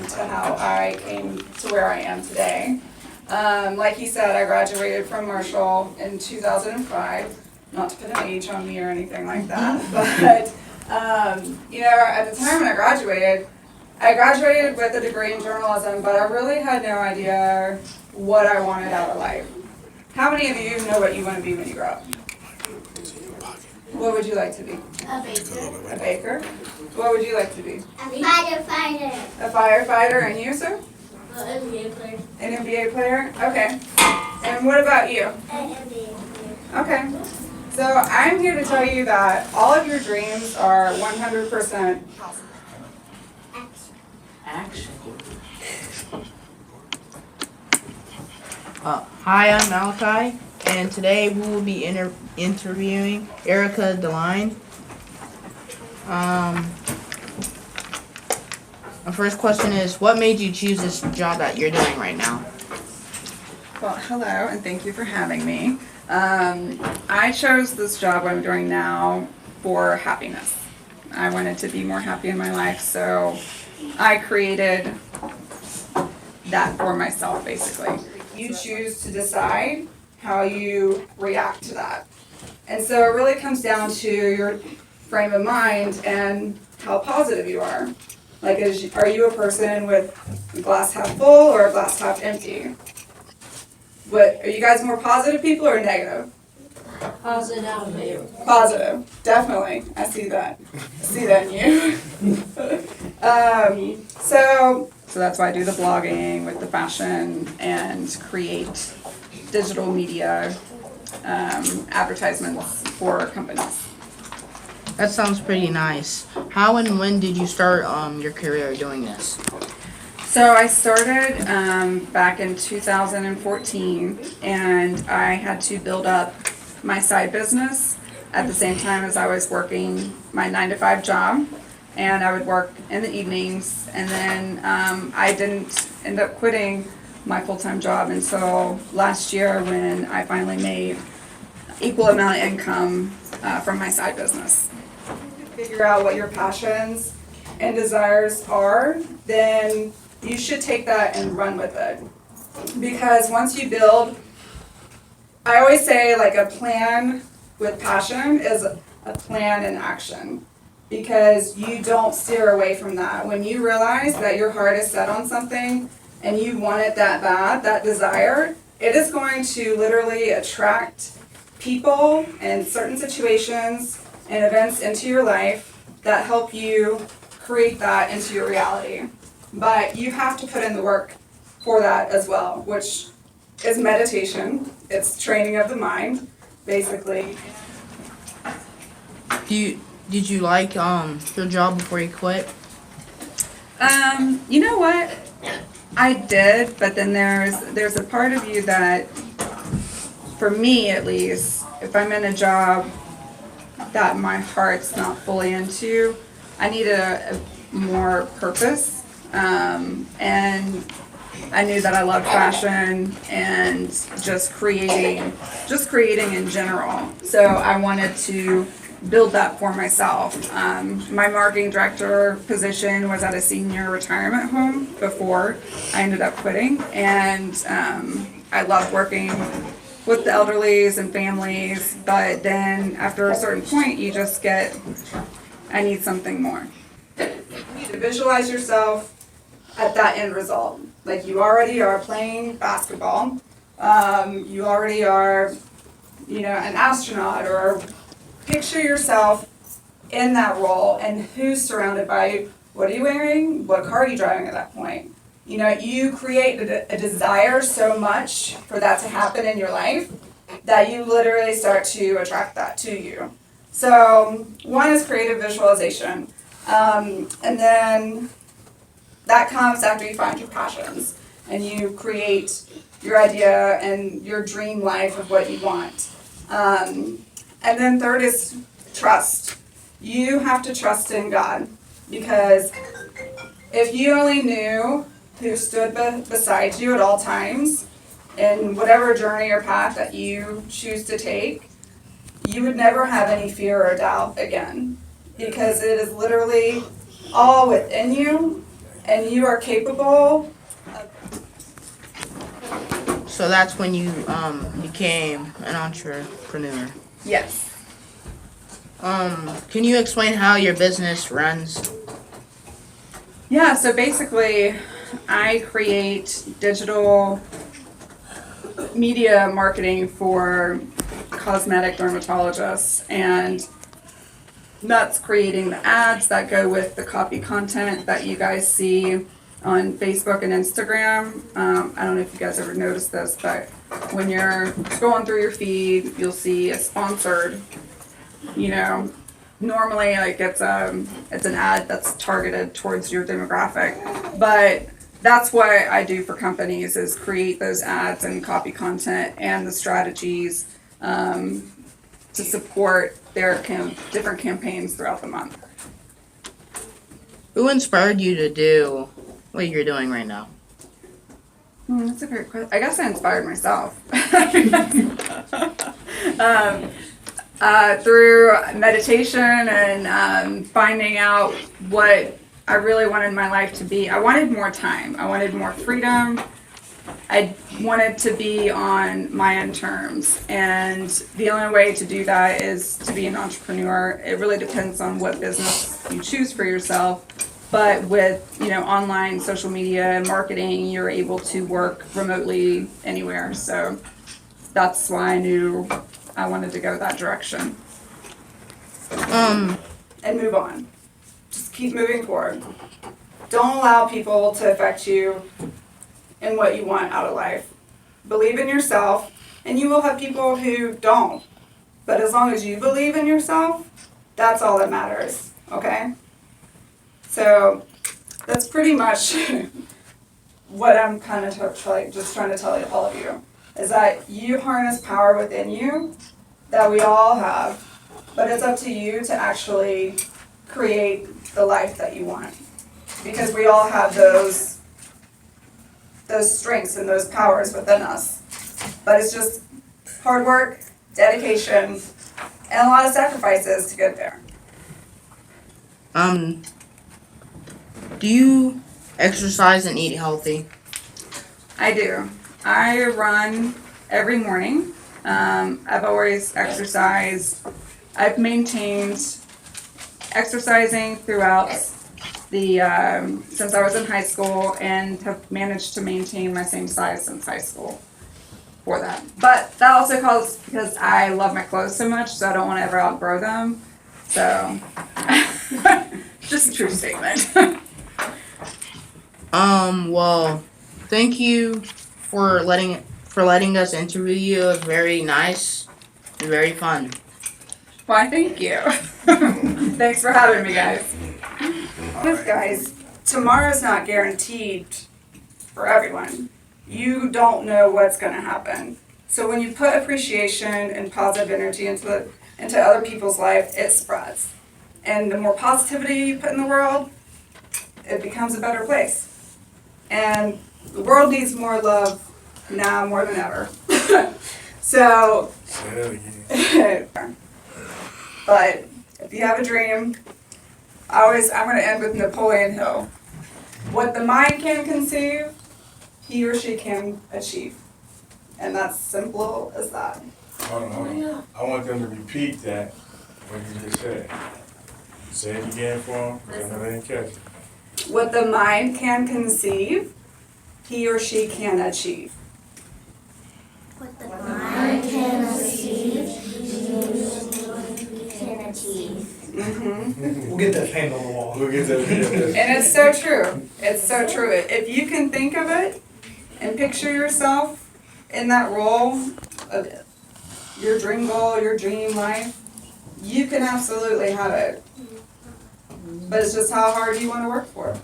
to how I came to where I am today. Like he said, I graduated from Marshall in 2005. Not to put an age on me or anything like that, but at the time when I graduated with a degree in journalism, but I really had no idea what I wanted out of life. How many of you know what you want to be when you grow up? What would you like to be? A baker. A baker? What would you like to be? A firefighter. A firefighter, and you, sir? An NBA player. An NBA player? Okay. And what about you? An NBA player. Okay. So I'm here to tell you that all of your dreams are 100% possible. Action. Hi, I'm Malachi, and today we will be interviewing Erica Deligne. My first question is, what made you choose this job that you're doing right now? Well, hello, and thank you for having me. I chose this job I'm doing now for happiness. I wanted to be more happy in my life, so I created that for myself, basically. You choose to decide how you react to that. And so it really comes down to your frame of mind and how positive you are. Like, are you a person with a glass half full or a glass half empty? Are you guys more positive people or negative? Positive. Positive, definitely. I see that. I see that in you. So that's why I do the blogging with the fashion and create digital media advertisements for companies. That sounds pretty nice. How and when did you start your career doing this? So I started back in 2014, and I had to build up my side business at the same time as I was working my 9-to-5 job, and I would work in the evenings, and then I didn't end up quitting my full-time job until last year when I finally made equal amount of income from my side business. Figure out what your passions and desires are, then you should take that and run with it. Because once you build, I always say, like, a plan with passion is a plan in action. Because you don't steer away from that. When you realize that your heart is set on something and you want it that bad, that desire, it is going to literally attract people and certain situations and events into your life that help you create that into your reality. But you have to put in the work for that as well, which is meditation. It's training of the mind, basically. Did you like your job before you quit? You know what? I did, but then there's a part of you that, for me at least, if I'm in a job that my heart's not fully into, I need a more purpose. And I knew that I loved fashion and just creating in general. So I wanted to build that for myself. My marketing director position was at a senior retirement home before I ended up quitting, and I love working with the elderlies and families, but then after a certain point you just get, I need something more. You need to visualize yourself at that end result. Like, you already are playing basketball, you already are, an astronaut, or picture yourself in that role and who's surrounded by you. What are you wearing? What car are you driving at that point? You create a desire so much for that to happen in your life that you literally start to attract that to you. So one is creative visualization. And then that comes after you find your passions and you create your idea and your dream life of what you want. And then third is trust. You have to trust in God, because if you only knew who stood beside you at all times in whatever journey or path that you choose to take, you would never have any fear or doubt again, because it is literally all within you and you are capable. So that's when you became an entrepreneur. Yes. Can you explain how your business runs? Yeah, so basically, I create digital media marketing for cosmetic dermatologists, and that's creating the ads that go with the copy content that you guys see on Facebook and Instagram. I don't know if you guys ever noticed this, but when you're scrolling through your feed, you'll see a sponsored, normally like it's an ad that's targeted towards your demographic, but that's what I do for companies is create those ads and copy content and the strategies to support their different campaigns throughout the month. Who inspired you to do what you're doing right now? That's a great question. I guess I inspired myself. Through meditation and finding out what I really wanted my life to be. I wanted more time. I wanted more freedom. I wanted to be on my own terms. And the only way to do that is to be an entrepreneur. It really depends on what business you choose for yourself. But with, online social media and marketing, you're able to work remotely anywhere. So that's why I knew I wanted to go that direction. And move on. Just keep moving forward. Don't allow people to affect you in what you want out of life. Believe in yourself, and you will have people who don't. But as long as you believe in yourself, that's all that matters, okay? So that's pretty much what I'm kind of just trying to tell all of you, is that you harness power within you that we all have, but it's up to you to actually create the life that you want. Because we all have those strengths and those powers within us. But it's just hard work, dedication, and a lot of sacrifices to get there. Do you exercise and eat healthy? I do. I run every morning. I've always exercised. I've maintained exercising throughout since I was in high school, and have managed to maintain my same size since high school for that. But that also comes because I love my clothes so much, so I don't want to ever outgrow them. So, just a true statement. Well, thank you for letting us interview you. It was very nice and very fun. Why, thank you. Thanks for having me, guys. Look, guys, tomorrow's not guaranteed for everyone. You don't know what's going to happen. So when you put appreciation and positive energy into other people's life, it spreads. And the more positivity you put in the world, it becomes a better place. And the world needs more love now more than ever. So, but if you have a dream, I'm going to end with Napoleon Hill. What the mind can conceive, he or she can achieve. And that's simple as that. Hold on. I want them to repeat that, what you just said. Say it again for them, because I know they didn't catch it. What the mind can conceive, he or she can achieve. What the mind can achieve, can achieve. Mm-hmm. We'll get that paint on the wall. We'll get that. And it's so true. It's so true. If you can think of it and picture yourself in that role of your dream goal, your dream life, you can absolutely have it. But it's just how hard you want to work for it.